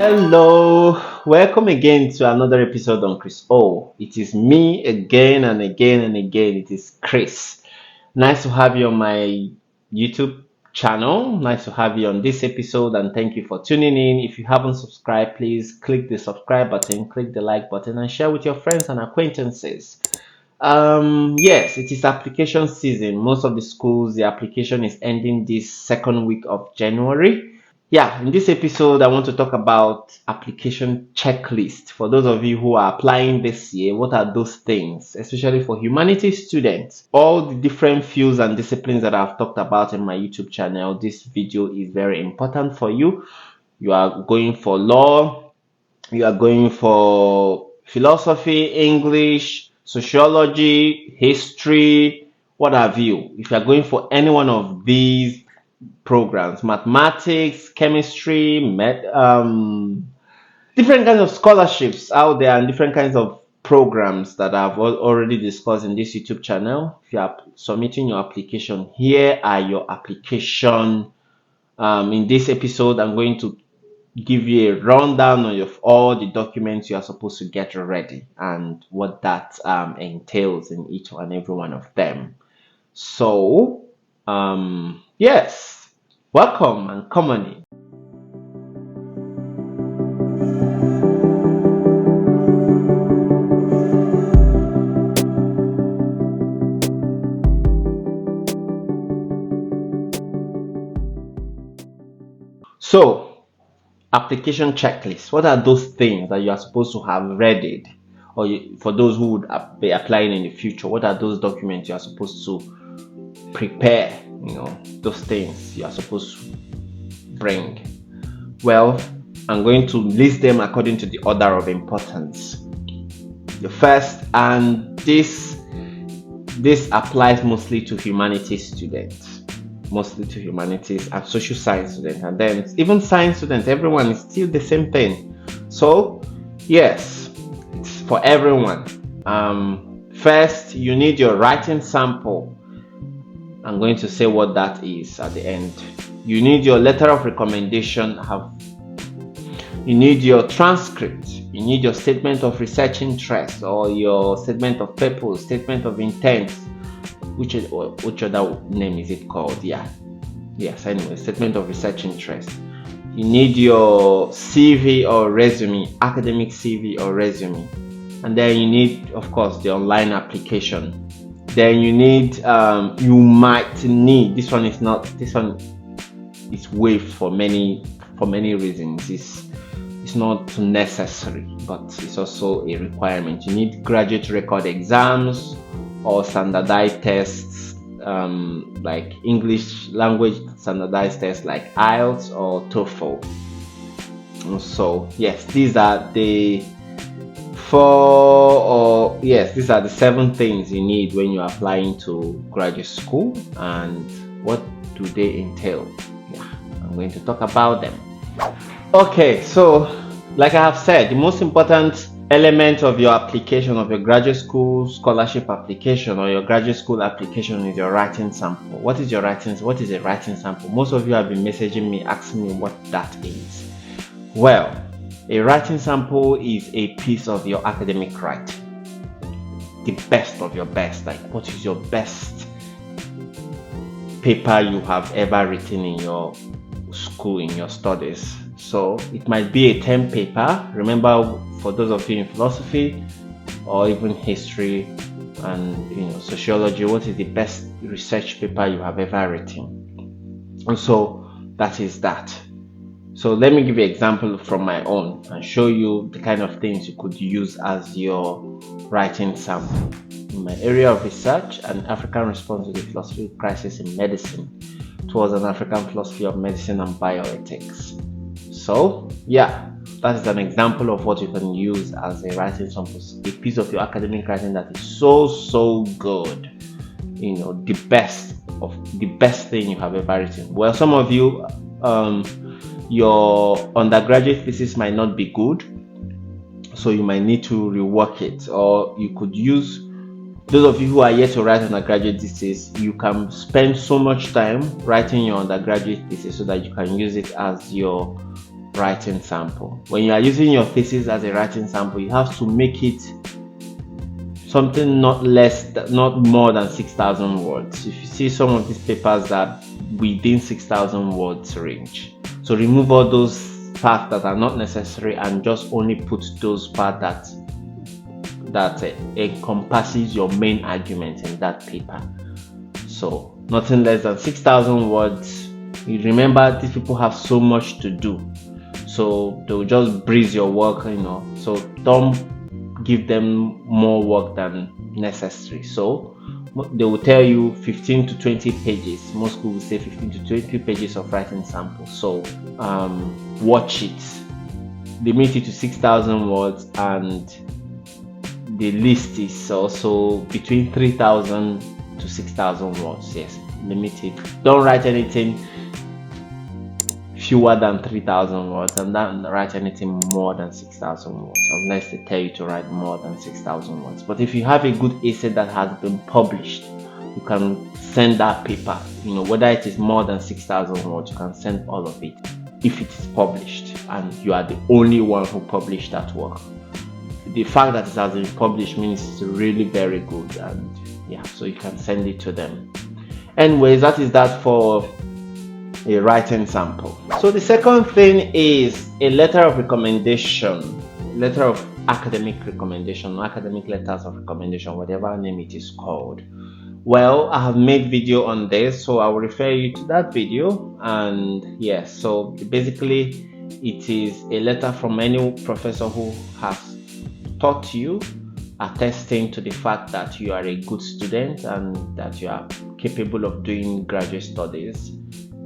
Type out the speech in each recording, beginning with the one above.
Hello, welcome again to another episode on Chris O. It is me again and again and again. It is Chris. Nice to have you on my YouTube channel. Nice to have you on this episode and thank you for tuning in. If you haven't subscribed, please click the subscribe button, click the like button, and share with your friends and acquaintances. Yes, it is application season. Most of the schools, the application is ending this second week of January. Yeah, in this episode, I want to talk about application checklist. For those of you who are applying this year, what are those things, especially for humanities students? All the different fields and disciplines that I've talked about in my YouTube channel, this video is very important for you. You are going for law, you are going for philosophy, English, sociology, history, what have you. If you are going for any one of these programs, mathematics, chemistry, different kinds of scholarships out there and different kinds of programs that I've already discussed in this YouTube channel. If you are submitting your application, here are your application. In this episode, I'm going to give you a rundown of all the documents you are supposed to get ready and what that entails in each and every one of them. So, yes, welcome and come on in. So, application checklist. What are those things that you are supposed to have ready? Or for those who would be applying in the future, what are those documents you are supposed to prepare? Those things you are supposed to bring. Well, I'm going to list them according to the order of importance. The first, and this applies mostly to humanities students, mostly to humanities and social science students, and then even science students, everyone is still the same thing. So yes, it's for everyone. First, you need your writing sample. I'm going to say what that is at the end. You need your letter of recommendation. You need your transcript. You need your statement of research interest or your statement of purpose, statement of intent. Which other name is it called? Yes, anyway, statement of research interest. You need your CV or resume, academic CV or resume. And then you need, of course, the online application. Then you need, you might need, this one is waived for many reasons. It's not necessary, but it's also a requirement. You need graduate record exams or standardized tests, like English language standardized tests like IELTS or TOEFL. So yes, these are the these are the 7 things you need when you're applying to graduate school. And what do they entail? I'm going to talk about them. Okay, so like I have said, the most important element of your application, of your graduate school scholarship application or your graduate school application, is your writing sample. What is a writing sample? Most of you have been messaging me asking me what that is. Well, a writing sample is a piece of your academic writing, the best of your best. Like, what is your best paper you have ever written in your school, in your studies? So it might be a term paper. Remember, for those of you in philosophy or even history and sociology, what is the best research paper you have ever written? And so that is that. So let me give you an example from my own and show you the kind of things you could use as your writing sample. In my area of research, an African response to the philosophy crisis in medicine, towards an African philosophy of medicine and bioethics. So yeah, that is an example of what you can use as a writing sample, a piece of your academic writing that is so good. The best thing you have ever written. Well, some of you, your undergraduate thesis might not be good, so you might need to rework it, or you could use, those of you who are yet to write an undergraduate thesis, you can spend so much time writing your undergraduate thesis so that you can use it as your writing sample. When you are using your thesis as a writing sample, you have to make it something not more than 6,000 words. If you see some of these papers that within 6,000 words range, so remove all those parts that are not necessary and just only put those parts that encompasses your main argument in that paper. So nothing less than 6,000 words. You remember, these people have so much to do, so they'll just breeze your work, so don't give them more work than necessary. So they will tell you 15 to 20 pages. Most schools will say 15 to 20 pages of writing sample. So watch it, limit it to 6,000 words, and the list is also between 3,000 to 6,000 words. Yes, limit it. Don't write anything fewer than 3,000 words, and don't write anything more than 6,000 words unless they tell you to write more than 6,000 words. But if you have a good essay that has been published, you can send that paper, whether it is more than 6,000 words, you can send all of it if it is published and you are the only one who published that work. The fact that it has been published means it's really very good, and yeah, so you can send it to them. Anyways, that is that for a writing sample. So the second thing is a letter of recommendation, letter of academic recommendation, academic letters of recommendation, whatever name it is called. Well, I have made video on this, so I will refer you to that video. And yes, so basically it is a letter from any professor who has taught you, attesting to the fact that you are a good student and that you are capable of doing graduate studies.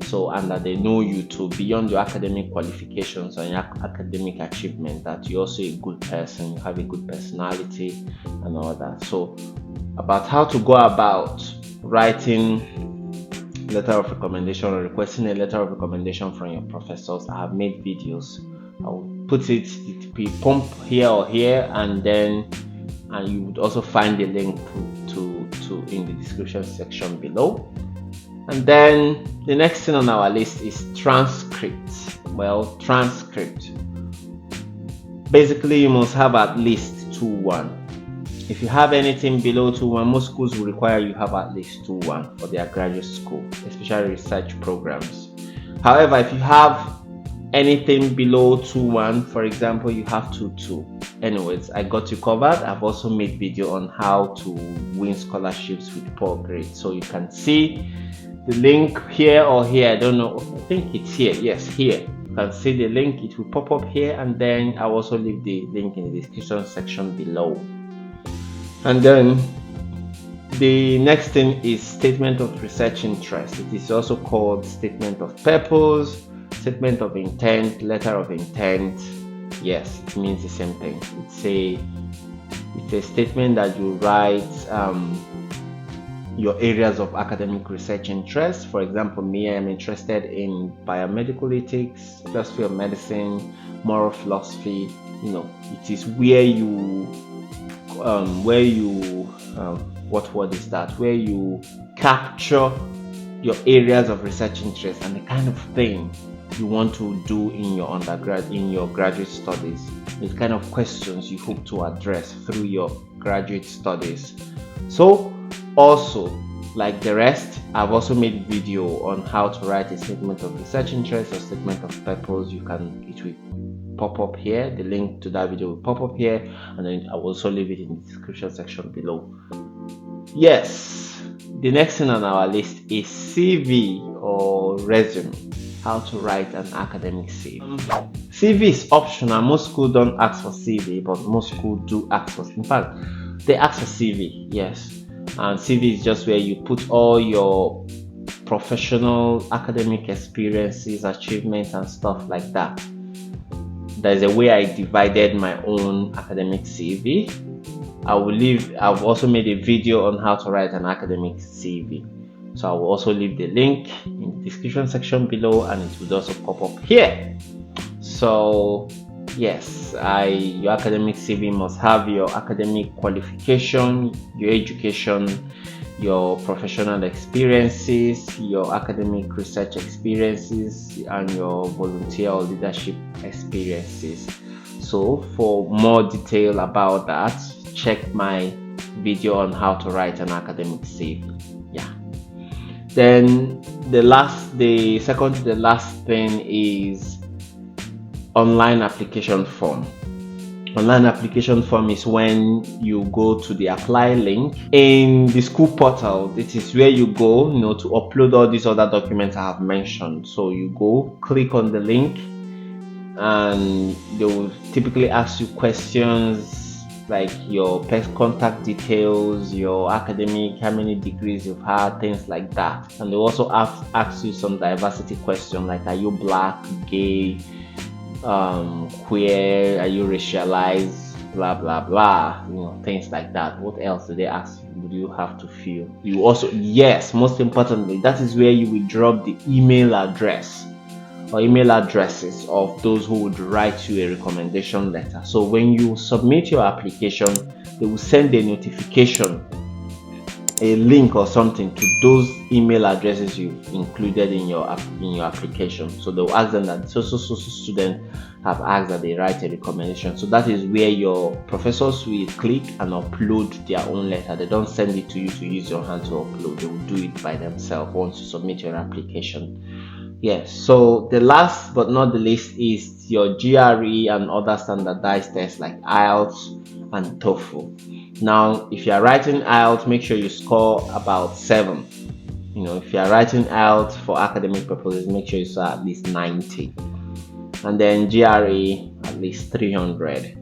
So, and that they know you to beyond your academic qualifications and your academic achievement, that you're also a good person, you have a good personality and all that. So about how to go about writing letter of recommendation or requesting a letter of recommendation from your professors, I have made videos. I'll put it be pump here or here, and you would also find the link to in the description section below. And then the next thing on our list is transcript. Well, transcript. Basically, you must have at least 2:1. If you have anything below 2:1, most schools will require you have at least 2:1 for their graduate school, especially research programs. However, if you have anything below 2:1, for example, you have 2:2. Anyways, I got you covered. I've also made video on how to win scholarships with poor grades, so you can see the link here or here. I don't know, I think it's here. Yes, here. You can see the link, it will pop up here, and then I'll also leave the link in the description section below. And then the next thing is statement of research interest. It is also called statement of purpose, statement of intent, letter of intent. Yes, it means the same thing. It's a statement that you write your areas of academic research interest. For example, me, I'm interested in biomedical ethics, philosophy of medicine, moral philosophy. It is where you what word is that? Where you capture your areas of research interest and the kind of thing you want to do in your graduate studies, the kind of questions you hope to address through your graduate studies. So also, like the rest, I've also made video on how to write a statement of research interest or statement of purpose. It will pop up here. The link to that video will pop up here, and then I will also leave it in the description section below. Yes, the next thing on our list is CV or resume. How to write an academic CV. CV is optional. Most schools don't ask for CV, but most schools do ask for. In fact, they ask for CV. Yes. And CV is just where you put all your professional academic experiences, achievements, and stuff like that. There's a way I divided my own academic CV. I've also made a video on how to write an academic CV. So I will also leave the link in the description section below, and it will also pop up here. So yes, your academic CV must have your academic qualification, your education, your professional experiences, your academic research experiences, and your volunteer or leadership experiences. So for more detail about that, check my video on how to write an academic CV. Yeah. Then the second to the last thing is online application form. Online application form is when you go to the apply link in the school portal. It is where you go, to upload all these other documents I have mentioned. So you go, click on the link, and they will typically ask you questions like your contact details, your academic, how many degrees you've had, things like that. And they also ask you some diversity questions like, are you black, gay, queer, are you racialized, blah blah blah, things like that. What else do they ask you? Would you have to fill? You also, yes, most importantly, that is where you will drop the email address or email addresses of those who would write you a recommendation letter. So when you submit your application, they will send a notification, a link or something to those email addresses you've included in your application. So they'll ask them that so student have asked that they write a recommendation. So that is where your professors will click and upload their own letter. They don't send it to you to use your hand to upload. They will do it by themselves once you submit your application. Yes. So the last but not the least is your GRE and other standardized tests like IELTS and TOEFL. Now, if you are writing IELTS, make sure you score about 7. If you are writing IELTS for academic purposes, make sure you score at least 90. And then GRE, at least 300.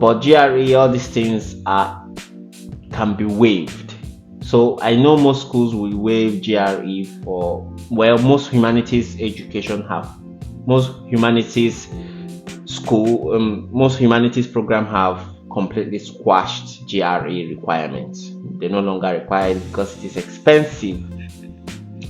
But GRE, all these things can be waived. So I know most schools will waive GRE most humanities education most humanities program have completely squashed GRE requirements. They no longer require it because it is expensive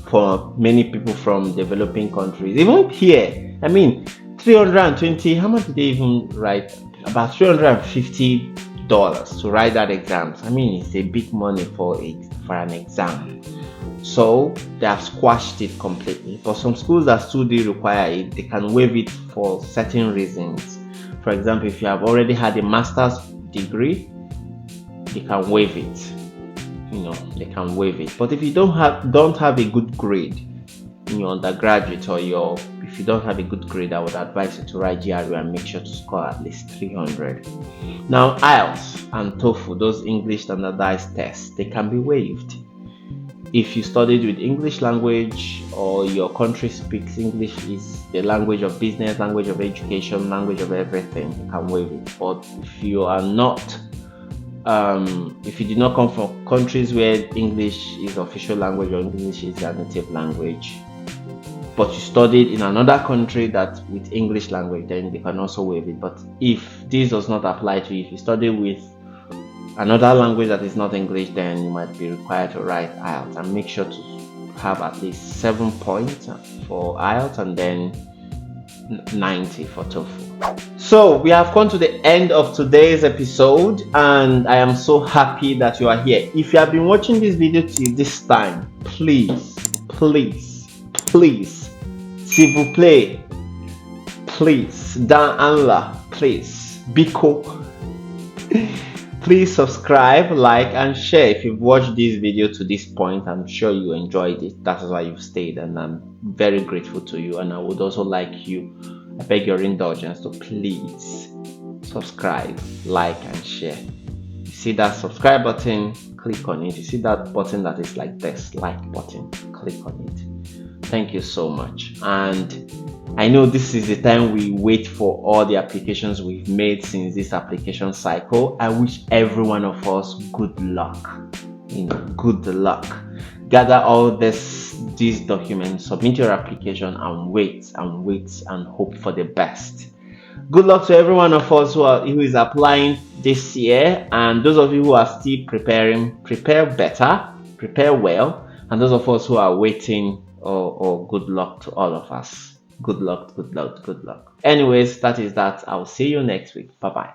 for many people from developing countries. Even here, 320, how much did they even write? About $350 to write that exam. It's a big money for an exam. So they have squashed it completely. But some schools that still do require it, they can waive it for certain reasons. For example, if you have already had a master's degree, they can waive it. They can waive it. But if you don't have a good grade in your undergraduate if you don't have a good grade, I would advise you to write GRE and make sure to score at least 300. Now, IELTS and TOEFL, those English standardized tests, they can be waived. If you studied with English language or your country speaks English is the language of business, language of education, language of everything, you can waive it. But if you are not, if you did not come from countries where English is official language or English is their native language, but you studied in another country that with English language, then they can also waive it. But if this does not apply to you, if you study with another language that is not English, then you might be required to write IELTS, and make sure to have at least 7 points for IELTS and then 90 for TOEFL. So we have come to the end of today's episode, and I am so happy that you are here. If you have been watching this video till this time, please, s'il vous plaît, please, Dan Anla, please, Biko, please subscribe, like, and share. If you've watched this video to this point, I'm sure you enjoyed it. That is why you've stayed, and I'm very grateful to you. And I would also like I beg your indulgence to please subscribe, like, and share. You see that subscribe button? Click on it. You see that button that is like this, like button? Click on it. Thank you so much. And I know this is the time we wait for all the applications we've made since this application cycle. I wish every one of us good luck. Good luck. Gather all these documents, submit your application, and wait and hope for the best. Good luck to every one of us who is applying this year, and those of you who are still preparing, prepare better, prepare well, and those of us who are waiting, good luck to all of us. Good luck. Anyways, that is that. I'll see you next week. Bye-bye.